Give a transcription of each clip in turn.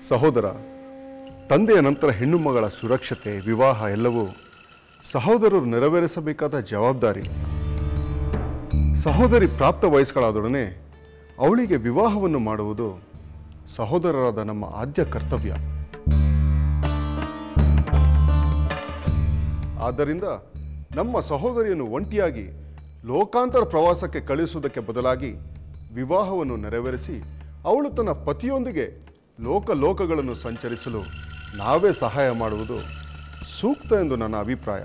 ಸಹೋದರ, ತಂದೆಯ ನಂತರ ಹೆಣ್ಣು ಮಗಳ ಸುರಕ್ಷತೆ, ವಿವಾಹ ಎಲ್ಲವೂ ಸಹೋದರರು ನೆರವೇರಿಸಬೇಕಾದ ಜವಾಬ್ದಾರಿ. ಸಹೋದರಿ ಪ್ರಾಪ್ತ ವಯಸ್ಕಳಾದೊಡನೆ ಅವಳಿಗೆ ವಿವಾಹವನ್ನು ಮಾಡುವುದು ಸಹೋದರರಾದ ನಮ್ಮ ಆದ್ಯ ಕರ್ತವ್ಯ. ಆದ್ದರಿಂದ ನಮ್ಮ ಸಹೋದರಿಯನ್ನು ಒಂಟಿಯಾಗಿ ಲೋಕಾಂತರ ಪ್ರವಾಸಕ್ಕೆ ಕಳುಹಿಸುವುದಕ್ಕೆ ಬದಲಾಗಿ ವಿವಾಹವನ್ನು ನೆರವೇರಿಸಿ ಅವಳು ತನ್ನ ಪತಿಯೊಂದಿಗೆ ಲೋಕಗಳನ್ನು ಸಂಚರಿಸಲು ನಾವೇ ಸಹಾಯ ಮಾಡುವುದು ಸೂಕ್ತ ಎಂದು ನನ್ನ ಅಭಿಪ್ರಾಯ.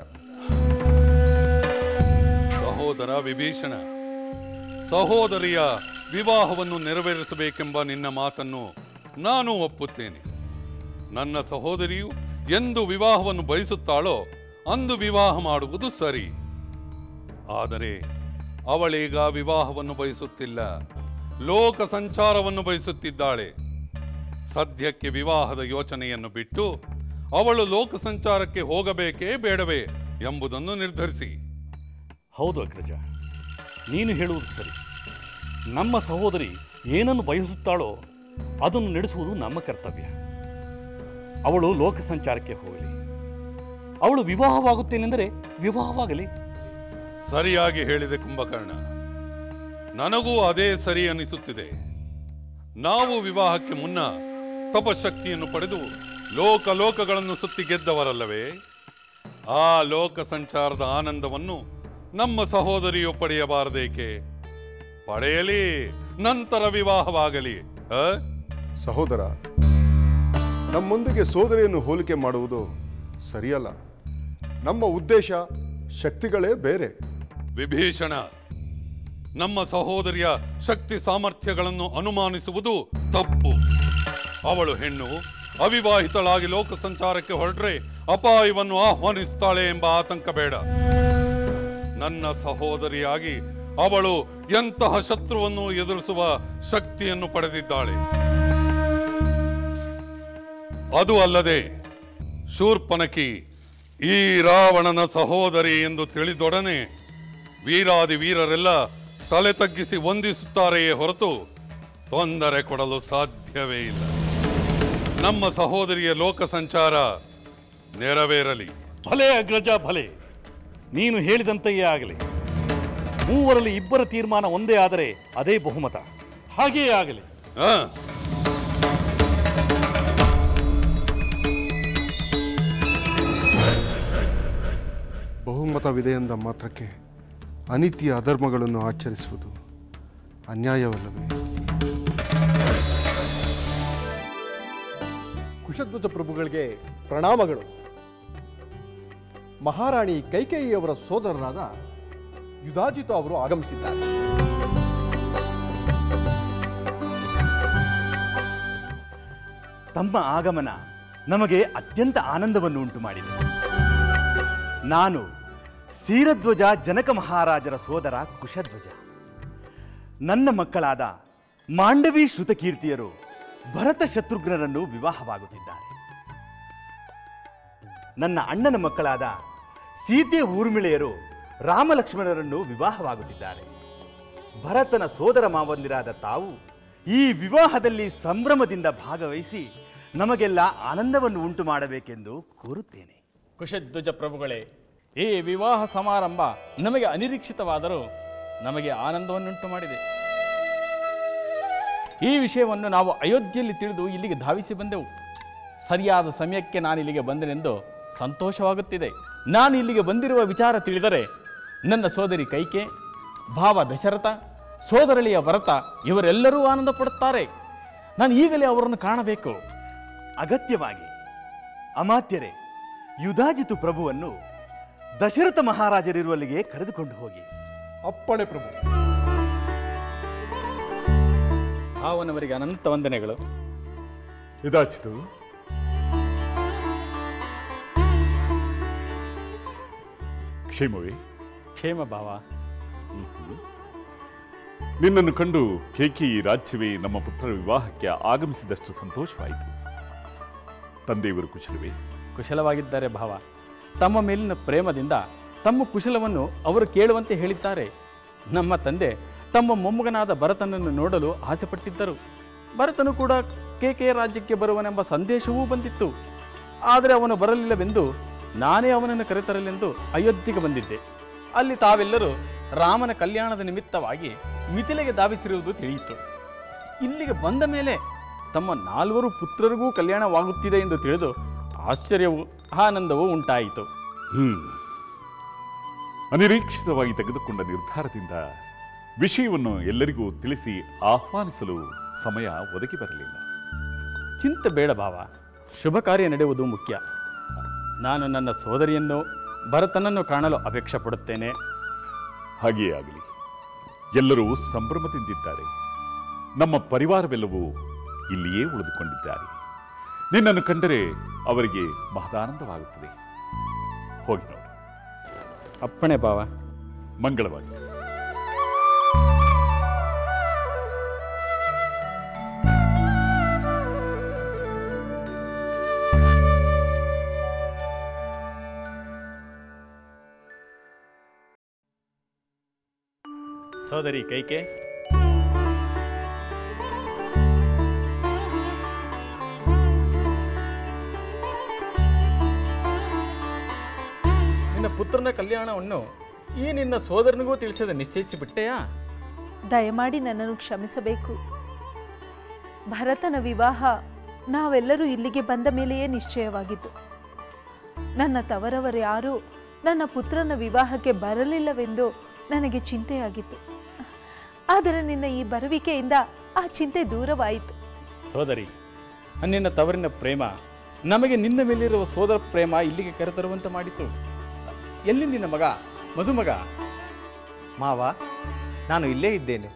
ಸಹೋದರ ವಿಭೀಷಣ, ಸಹೋದರಿಯ ವಿವಾಹವನ್ನು ನೆರವೇರಿಸಬೇಕೆಂಬ ನಿನ್ನ ಮಾತನ್ನು ನಾನು ಒಪ್ಪುತ್ತೇನೆ. ನನ್ನ ಸಹೋದರಿಯು ಎಂದು ವಿವಾಹವನ್ನು ಬಯಸುತ್ತಾಳೋ ಅಂದು ವಿವಾಹ ಮಾಡುವುದು ಸರಿ. ಆದರೆ ಅವಳೀಗ ವಿವಾಹವನ್ನು ಬಯಸುತ್ತಿಲ್ಲ, ಲೋಕ ಸಂಚಾರವನ್ನು ಬಯಸುತ್ತಿದ್ದಾಳೆ. ಸದ್ಯಕ್ಕೆ ವಿವಾಹದ ಯೋಚನೆಯನ್ನು ಬಿಟ್ಟು ಅವಳು ಲೋಕ ಸಂಚಾರಕ್ಕೆ ಹೋಗಬೇಕೇ ಬೇಡವೇ ಎಂಬುದನ್ನು ನಿರ್ಧರಿಸಿ. ಹೌದು ಅಗ್ರಜ, ನೀನು ಹೇಳುವುದು ಸರಿ. ನಮ್ಮ ಸಹೋದರಿ ಏನನ್ನು ಬಯಸುತ್ತಾಳೋ ಅದನ್ನು ನಡೆಸುವುದು ನಮ್ಮ ಕರ್ತವ್ಯ. ಅವಳು ಲೋಕ ಸಂಚಾರಕ್ಕೆ ಹೋಗಲಿ, ಅವಳು ವಿವಾಹವಾಗುತ್ತೇನೆಂದರೆ ವಿವಾಹವಾಗಲಿ. ಸರಿಯಾಗಿ ಹೇಳಿದೆ ಕುಂಭಕರ್ಣ. ನನಗೂ ಅದೇ ಸರಿ ಅನಿಸುತ್ತಿದೆ. ನಾವು ವಿವಾಹಕ್ಕೆ ಮುನ್ನ ತಪಶಕ್ತಿಯನ್ನು ಪಡೆದು ಲೋಕಗಳನ್ನು ಸುತ್ತಿ ಗೆದ್ದವರಲ್ಲವೇ? ಆ ಲೋಕ ಸಂಚಾರದ ಆನಂದವನ್ನು ನಮ್ಮ ಸಹೋದರಿಯು ಪಡೆಯಬಾರದೇಕೆ? ಪಡೆಯಲಿ, ನಂತರ ವಿವಾಹವಾಗಲಿ. ಸಹೋದರ, ನಮ್ಮೊಂದಿಗೆ ಸೋದರಿಯನ್ನು ಹೋಲಿಕೆ ಮಾಡುವುದು ಸರಿಯಲ್ಲ. ನಮ್ಮ ಉದ್ದೇಶ, ಶಕ್ತಿಗಳೇ ಬೇರೆ. ವಿಭೀಷಣ, ನಮ್ಮ ಸಹೋದರಿಯ ಶಕ್ತಿ ಸಾಮರ್ಥ್ಯಗಳನ್ನು ಅನುಮಾನಿಸುವುದು ತಪ್ಪು. ಅವಳು ಹೆಣ್ಣು, ಅವಿವಾಹಿತಳಾಗಿ ಲೋಕ ಸಂಚಾರಕ್ಕೆ ಹೊರಟ್ರೆ ಅಪಾಯವನ್ನು ಆಹ್ವಾನಿಸುತ್ತಾಳೆ ಎಂಬ ಆತಂಕ ಬೇಡ. ನನ್ನ ಸಹೋದರಿಯಾಗಿ ಅವಳು ಎಂತಹ ಶತ್ರುವನ್ನು ಎದುರಿಸುವ ಶಕ್ತಿಯನ್ನು ಪಡೆದಿದ್ದಾಳೆ. ಅದು ಅಲ್ಲದೆ ಶೂರ್ಪನಖಿ ಈ ರಾವಣನ ಸಹೋದರಿ ಎಂದು ತಿಳಿದೊಡನೆ ವೀರಾದಿ ವೀರರೆಲ್ಲ ತಲೆ ತಗ್ಗಿಸಿ ವಂದಿಸುತ್ತಾರೆಯೇ ಹೊರತು ತೊಂದರೆ ಕೊಡಲು ಸಾಧ್ಯವೇ ಇಲ್ಲ. ನಮ್ಮ ಸಹೋದರಿಯ ಲೋಕ ಸಂಚಾರ ನೆರವೇರಲಿ. ಭಲೆ ಅಗ್ರಜ, ಭಲೆ. ನೀನು ಹೇಳಿದಂತೆಯೇ ಆಗಲಿ. ಮೂವರಲ್ಲಿ ಇಬ್ಬರ ತೀರ್ಮಾನ ಒಂದೇ ಆದರೆ ಅದೇ ಬಹುಮತ. ಹಾಗೆಯೇ ಆಗಲಿ. ಬಹುಮತವಿದೆ ಎಂದ ಮಾತ್ರಕ್ಕೆ ಅನೀತಿಯ ಅಧರ್ಮಗಳನ್ನು ಆಚರಿಸುವುದು ಅನ್ಯಾಯವಲ್ಲವೇ? ಕುಶಧ್ವಜ ಪ್ರಭುಗಳಿಗೆ ಪ್ರಣಾಮಗಳು. ಮಹಾರಾಣಿ ಕೈಕೇಯಿಯವರ ಸೋದರರಾದ ಯುಧಾಜಿತ ಅವರು ಆಗಮಿಸಿದ್ದಾರೆ. ತಮ್ಮ ಆಗಮನ ನಮಗೆ ಅತ್ಯಂತ ಆನಂದವನ್ನು ಉಂಟು ಮಾಡಿದೆ. ನಾನು ಕ್ಷೀರಧ್ವಜ ಜನಕ ಮಹಾರಾಜರ ಸೋದರ ಕುಶಧ್ವಜ. ನನ್ನ ಮಕ್ಕಳಾದ ಮಾಂಡವಿ ಶ್ರುತಕೀರ್ತಿಯರು ಭರತ ಶತ್ರುಘ್ನರನ್ನು ವಿವಾಹವಾಗುತ್ತಿದ್ದಾರೆ. ನನ್ನ ಅಣ್ಣನ ಮಕ್ಕಳಾದ ಸೀತೆ ಊರ್ಮಿಳೆಯರು ರಾಮಲಕ್ಷ್ಮಣರನ್ನು ವಿವಾಹವಾಗುತ್ತಿದ್ದಾರೆ. ಭರತನ ಸೋದರ ಮಾವಂದಿರಾದ ತಾವು ಈ ವಿವಾಹದಲ್ಲಿ ಸಂಭ್ರಮದಿಂದ ಭಾಗವಹಿಸಿ ನಮಗೆಲ್ಲ ಆನಂದವನ್ನು ಉಂಟು ಮಾಡಬೇಕೆಂದು ಕೋರುತ್ತೇನೆ. ಕುಶಧ್ವಜ ಪ್ರಭುಗಳೇ, ಈ ವಿವಾಹ ಸಮಾರಂಭ ನಮಗೆ ಅನಿರೀಕ್ಷಿತವಾದರೂ ನಮಗೆ ಆನಂದವನ್ನುಂಟು ಮಾಡಿದೆ. ಈ ವಿಷಯವನ್ನು ನಾವು ಅಯೋಧ್ಯೆಯಲ್ಲಿ ತಿಳಿದು ಇಲ್ಲಿಗೆ ಧಾವಿಸಿ ಬಂದೆವು. ಸರಿಯಾದ ಸಮಯಕ್ಕೆ ನಾನು ಇಲ್ಲಿಗೆ ಬಂದೆನೆಂದು ಸಂತೋಷವಾಗುತ್ತಿದೆ. ನಾನು ಇಲ್ಲಿಗೆ ಬಂದಿರುವ ವಿಚಾರ ತಿಳಿದರೆ ನನ್ನ ಸೋದರಿ ಕೈಕೆ, ಭಾವ ದಶರಥ, ಸೋದರಳಿಯ ಭರತ ಇವರೆಲ್ಲರೂ ಆನಂದ ಪಡುತ್ತಾರೆ. ನಾನು ಈಗಲೇ ಅವರನ್ನು ಕಾಣಬೇಕು. ಅಗತ್ಯವಾಗಿ. ಅಮಾತ್ಯರೇ, ಯುಧಾಜಿತು ಪ್ರಭುವನ್ನು ದಶರಥ ಮಹಾರಾಜರಿರುವಲ್ಲಿಗೆ ಕರೆದುಕೊಂಡು ಹೋಗಿ. ಅಪ್ಪಣೆ ಪ್ರಭು. ಭಾವನವರಿಗೆ ಅನಂತ ವಂದನೆಗಳು. ಯುಧಾಜಿತು, ಕ್ಷೇಮವೇ? ಕ್ಷೇಮ ಭಾವ. ನಿನ್ನನ್ನು ಕಂಡು ಕೇಕಿ ರಾಜ್ಯವೇ ನಮ್ಮ ಪುತ್ರರ ವಿವಾಹಕ್ಕೆ ಆಗಮಿಸಿದಷ್ಟು ಸಂತೋಷವಾಯಿತು. ತಂದೆಯವರು ಕುಶಲವೇ? ಕುಶಲವಾಗಿದ್ದಾರೆ ಭಾವ. ತಮ್ಮ ಮೇಲಿನ ಪ್ರೇಮದಿಂದ ತಮ್ಮ ಕುಶಲವನ್ನು ಅವರು ಕೇಳುವಂತೆ ಹೇಳಿದ್ದಾರೆ. ನಮ್ಮ ತಂದೆ ತಮ್ಮ ಮೊಮ್ಮಗನಾದ ಭರತನನ್ನು ನೋಡಲು ಆಸೆಪಟ್ಟಿದ್ದರು. ಭರತನು ಕೂಡ ಕೇಕೆಯ ರಾಜ್ಯಕ್ಕೆ ಬರುವನೆಂಬ ಸಂದೇಶವೂ ಬಂದಿತ್ತು. ಆದರೆ ಅವನು ಬರಲಿಲ್ಲವೆಂದು ನಾನೇ ಅವನನ್ನು ಕರೆತರಲೆಂದು ಅಯೋಧ್ಯೆಗೆ ಬಂದಿದ್ದೆ. ಅಲ್ಲಿ ತಾವೆಲ್ಲರೂ ರಾಮನ ಕಲ್ಯಾಣದ ನಿಮಿತ್ತವಾಗಿ ಮಿಥಿಲೆಗೆ ಧಾವಿಸಿರುವುದು ತಿಳಿಯಿತು. ಇಲ್ಲಿಗೆ ಬಂದ ಮೇಲೆ ತಮ್ಮ 4 ಪುತ್ರರಿಗೂ ಕಲ್ಯಾಣವಾಗುತ್ತಿದೆ ಎಂದು ತಿಳಿದು ಆಶ್ಚರ್ಯವೂ ಆನಂದವೂ ಉಂಟಾಯಿತು. ಅನಿರೀಕ್ಷಿತವಾಗಿ ತೆಗೆದುಕೊಂಡ ನಿರ್ಧಾರದಿಂದ ವಿಷಯವನ್ನು ಎಲ್ಲರಿಗೂ ತಿಳಿಸಿ ಆಹ್ವಾನಿಸಲು ಸಮಯ ಒದಗಿ ಬರಲಿಲ್ಲ. ಚಿಂತೆ ಬೇಡ ಭಾವ, ಶುಭ ಕಾರ್ಯ ನಡೆಯುವುದು ಮುಖ್ಯ. ನಾನು ನನ್ನ ಸೋದರಿಯನ್ನು ಭರತನನ್ನು ಕಾಣಲು ಅಪೇಕ್ಷೆ ಪಡುತ್ತೇನೆ. ಹಾಗೆಯೇ ಆಗಲಿ. ಎಲ್ಲರೂ ಸಂಭ್ರಮದಿಂದಿದ್ದಾರೆ. ನಮ್ಮ ಪರಿವಾರವೆಲ್ಲವೂ ಇಲ್ಲಿಯೇ ಉಳಿದುಕೊಂಡಿದ್ದಾರೆ. ನಿನ್ನನ್ನು ಕಂಡರೆ ಅವರಿಗೆ ಮಹದಾನಂದವಾಗುತ್ತದೆ. ಹೋಗಿ ನೋಡು. ಅಪ್ಪಣೆ ಭಾವ. ಮಂಗಳವಾಗಿ. ಸೋದರಿ ಕೈಕೆ, ನಿನ್ನ ಪುತ್ರನ ಕಲ್ಯಾಣವನ್ನು ಈ ನಿನ್ನ ಸೋದರನಿಗೂ ತಿಳಿಸದೆ ನಿಶ್ಚಯಿಸಿಬಿಟ್ಟೆಯಾ? ದಯಮಾಡಿ ನನ್ನನ್ನು ಕ್ಷಮಿಸಬೇಕು. ಭರತನ ವಿವಾಹ ನಾವೆಲ್ಲರೂ ಇಲ್ಲಿಗೆ ಬಂದ ಮೇಲೆಯೇ ನಿಶ್ಚಯವಾಗಿತ್ತು. ನನ್ನ ತವರವರು ಯಾರೂ ನನ್ನ ಪುತ್ರನ ವಿವಾಹಕ್ಕೆ ಬರಲಿಲ್ಲವೆಂದು ನನಗೆ ಚಿಂತೆಯಾಗಿತ್ತು. ಆದರೆ ನಿನ್ನ ಈ ಬರುವಿಕೆಯಿಂದ ಆ ಚಿಂತೆ ದೂರವಾಯಿತು. ಸೋದರಿ, ನಿನ್ನ ತವರಿನ ಪ್ರೇಮ ನಮಗೆ ನಿನ್ನ ಮೇಲಿರುವ ಸೋದರ ಪ್ರೇಮ ಇಲ್ಲಿಗೆ ಕರೆತರುವಂತೆ ಮಾಡಿತು. ಎಲ್ಲಿ ನಿನ್ನ ಮಗ ಮಧುಮಗ? ಮಾವ, ನಾನು ಇಲ್ಲೇ ಇದ್ದೇನೆ.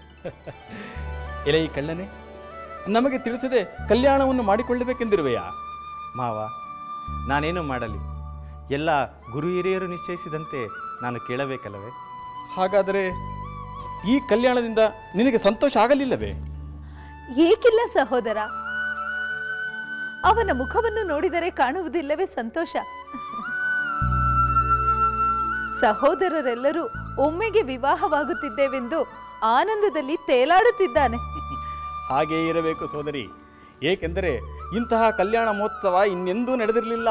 ಎಲೆ ಈ ಕಳ್ಳನೆ, ನಮಗೆ ತಿಳಿಸದೆ ಕಲ್ಯಾಣವನ್ನು ಮಾಡಿಕೊಳ್ಳಬೇಕೆಂದಿರುವೆಯಾ? ಮಾವ, ನಾನೇನು ಮಾಡಲಿ? ಎಲ್ಲ ಗುರು ಹಿರಿಯರು ನಿಶ್ಚಯಿಸಿದಂತೆ ನಾನು ಕೇಳಬೇಕಲ್ಲವೇ? ಹಾಗಾದರೆ ಈ ಕಲ್ಯಾಣದಿಂದ ನಿನಗೆ ಸಂತೋಷ ಆಗಲಿಲ್ಲವೇ? ಏಕಿಲ್ಲ ಸಹೋದರ, ಅವನ ಮುಖವನ್ನು ನೋಡಿದರೆ ಕಾಣುವುದಿಲ್ಲವೇ ಸಂತೋಷ? ಸಹೋದರರೆಲ್ಲರೂ ಒಮ್ಮೆಗೆ ವಿವಾಹವಾಗುತ್ತಿದ್ದೇವೆಂದು ಆನಂದದಲ್ಲಿ ತೇಲಾಡುತ್ತಿದ್ದಾನೆ. ಹಾಗೇ ಇರಬೇಕು ಸೋದರಿ. ಏಕೆಂದರೆ ಇಂತಹ ಕಲ್ಯಾಣ ಮಹೋತ್ಸವ ಇನ್ನೆಂದೂ ನಡೆದಿರಲಿಲ್ಲ,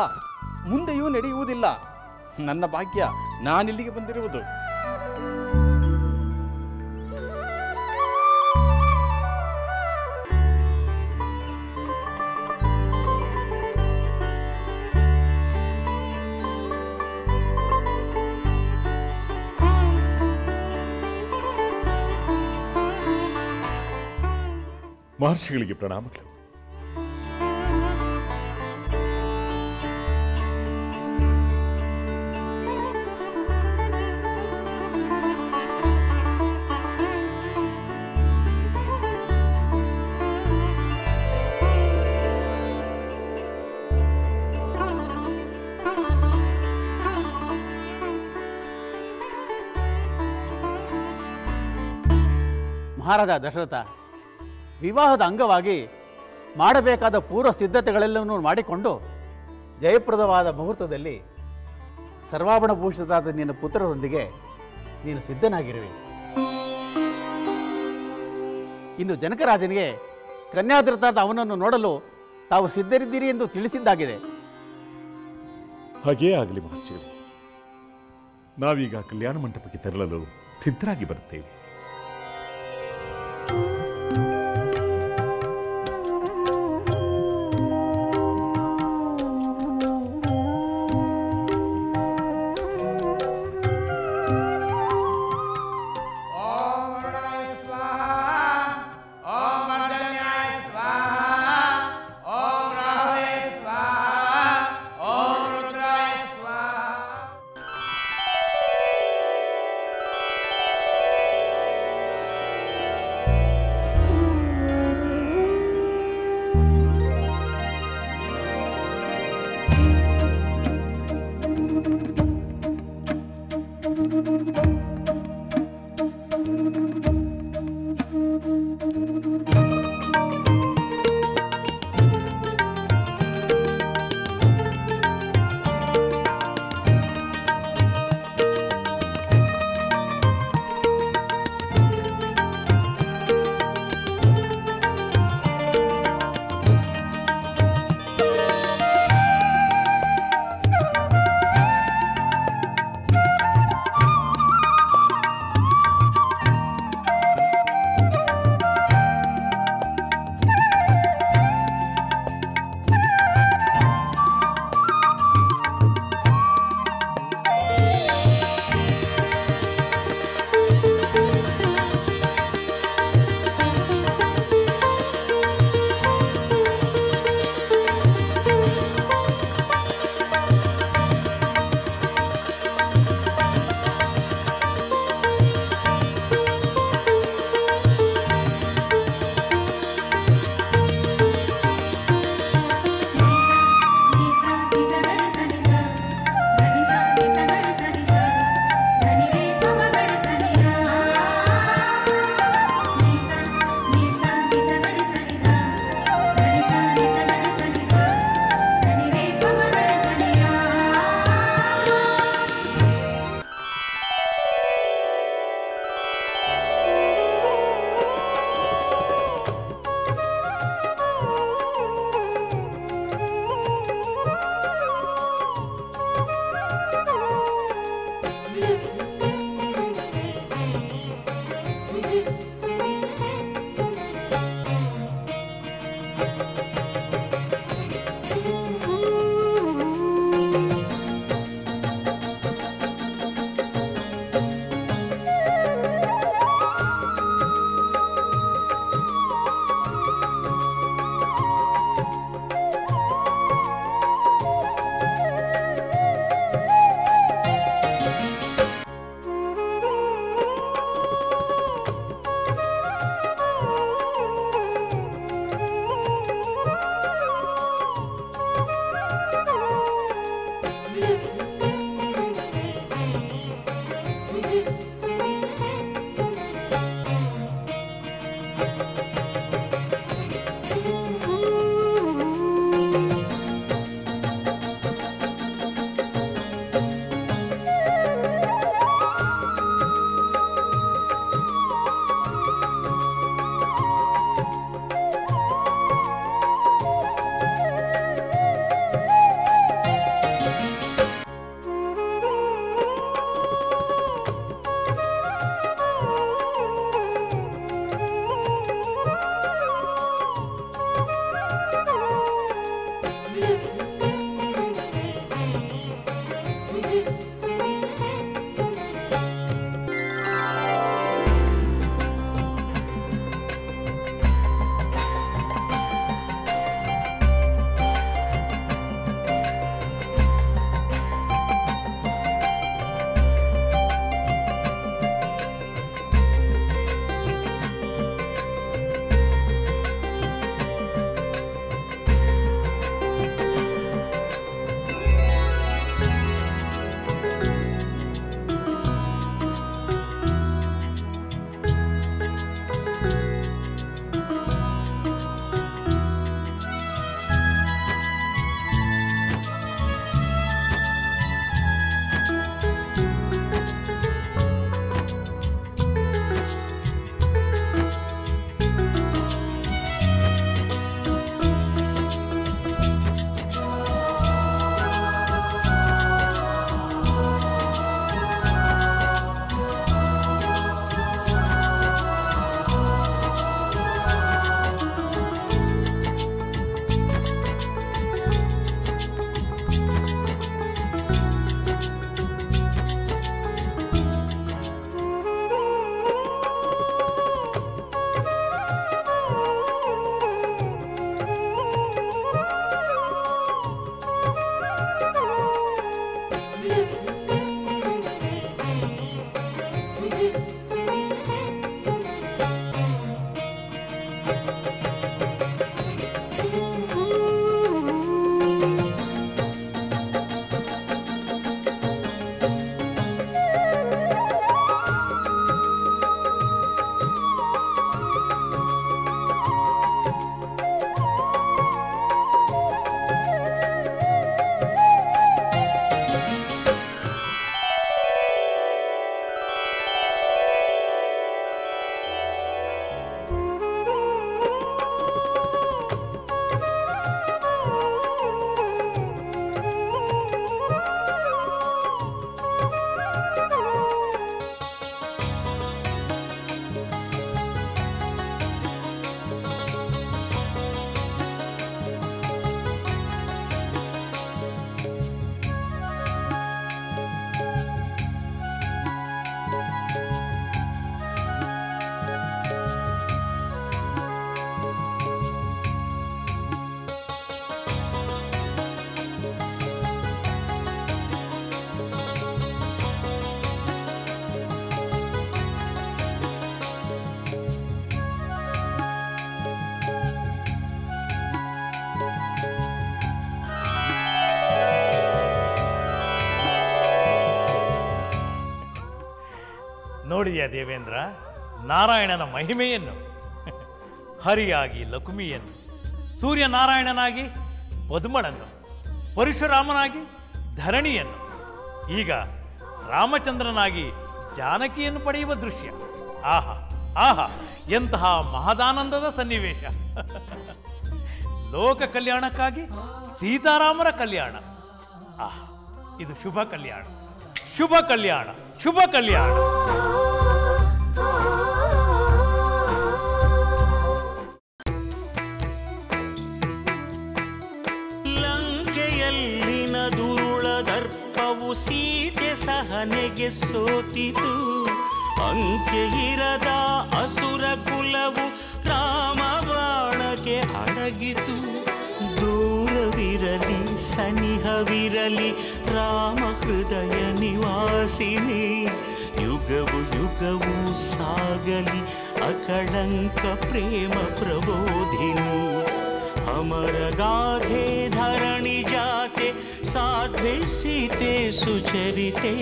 ಮುಂದೆಯೂ ನಡೆಯುವುದಿಲ್ಲ. ನನ್ನ ಭಾಗ್ಯ ನಾನಿಲ್ಲಿಗೆ ಬಂದಿರುವುದು. ಮಹರ್ಷಿಗಳಿಗೆ ಪ್ರಣಾಮಗಳು. ಮಹಾರಾಜ ದಶರಥ, ವಿವಾಹದ ಅಂಗವಾಗಿ ಮಾಡಬೇಕಾದ ಪೂರ್ವ ಸಿದ್ಧತೆಗಳೆಲ್ಲವನ್ನೂ ಮಾಡಿಕೊಂಡು ಜಯಪ್ರದವಾದ ಮುಹೂರ್ತದಲ್ಲಿ ಸರ್ವಾಭರಣಭೂಷಿತರಾದ ನಿನ್ನ ಪುತ್ರರೊಂದಿಗೆ ನೀನು ಸಿದ್ಧನಾಗಿರುವೆ. ಇನ್ನು ಜನಕರಾಜನಿಗೆ ಕನ್ಯಾದ್ರತಾದ ಅವನನ್ನು ನೋಡಲು ತಾವು ಸಿದ್ಧರಿದ್ದೀರಿ ಎಂದು ತಿಳಿಸಿದ್ದಾಗಿದೆ. ಹಾಗೇ ಆಗಲಿ ಮಹರ್ಷಿಗಳು. ನಾವೀಗ ಕಲ್ಯಾಣ ಮಂಟಪಕ್ಕೆ ತೆರಳಲು ಸಿದ್ಧರಾಗಿ ಬರುತ್ತೇವೆ. ನೋಡಿದೆಯಾ ದೇವೇಂದ್ರ, ನಾರಾಯಣನ ಮಹಿಮೆಯನ್ನು? ಹರಿಯಾಗಿ ಲಕ್ಷ್ಮಿಯನ್ನು, ಸೂರ್ಯನಾರಾಯಣನಾಗಿ ಪದ್ಮಳನ್ನು, ಪರಶುರಾಮನಾಗಿ ಧರಣಿಯನ್ನು, ಈಗ ರಾಮಚಂದ್ರನಾಗಿ ಜಾನಕಿಯನ್ನು ಪಡೆಯುವ ದೃಶ್ಯ. ಆಹಾ ಆಹಾ, ಎಂತಹ ಮಹದಾನಂದದ ಸನ್ನಿವೇಶ! ಲೋಕ ಕಲ್ಯಾಣಕ್ಕಾಗಿ ಸೀತಾರಾಮರ ಕಲ್ಯಾಣ. ಆಹಾ, ಇದು ಶುಭ ಕಲ್ಯಾಣ, ಶುಭ ಕಲ್ಯಾಣ, ಶುಭ ಕಲ್ಯಾಣ. ಲಂಕೆಯಲ್ಲಿನ ದುರುಳ ದರ್ಪವು ಸೀತೆ ಸಹನೆಗೆ ಸೋತಿತು. ಅಂಕೆ ಇರದ ಅಸುರ ಕುಲವು ರಾಮ ಬಾಣಕ್ಕೆ ಅಡಗಿತು. ದೂರವಿರಲಿ ಸನಿಹವಿರಲಿ ರಾಮ ಹೃದಯ ನಿವಾಸಿನಿ. ಯುಗವು ಯುಗವು ಸಾಗಲಿ ಅಕಳಂಕ ಪ್ರೇಮ ಪ್ರಬೋಧಿನಿ. ಅಮರ ಗಾಧೆ ಧರಣಿ ಜಾತೆ ಸಾಧ್ವೆ ಸೀತೆ ಸುಚರಿತೆ.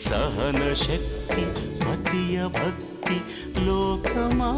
ಸಹನ ಶಕ್ತಿ ಪತಿಯ ಭಕ್ತಿ ಲೋಕಮಾ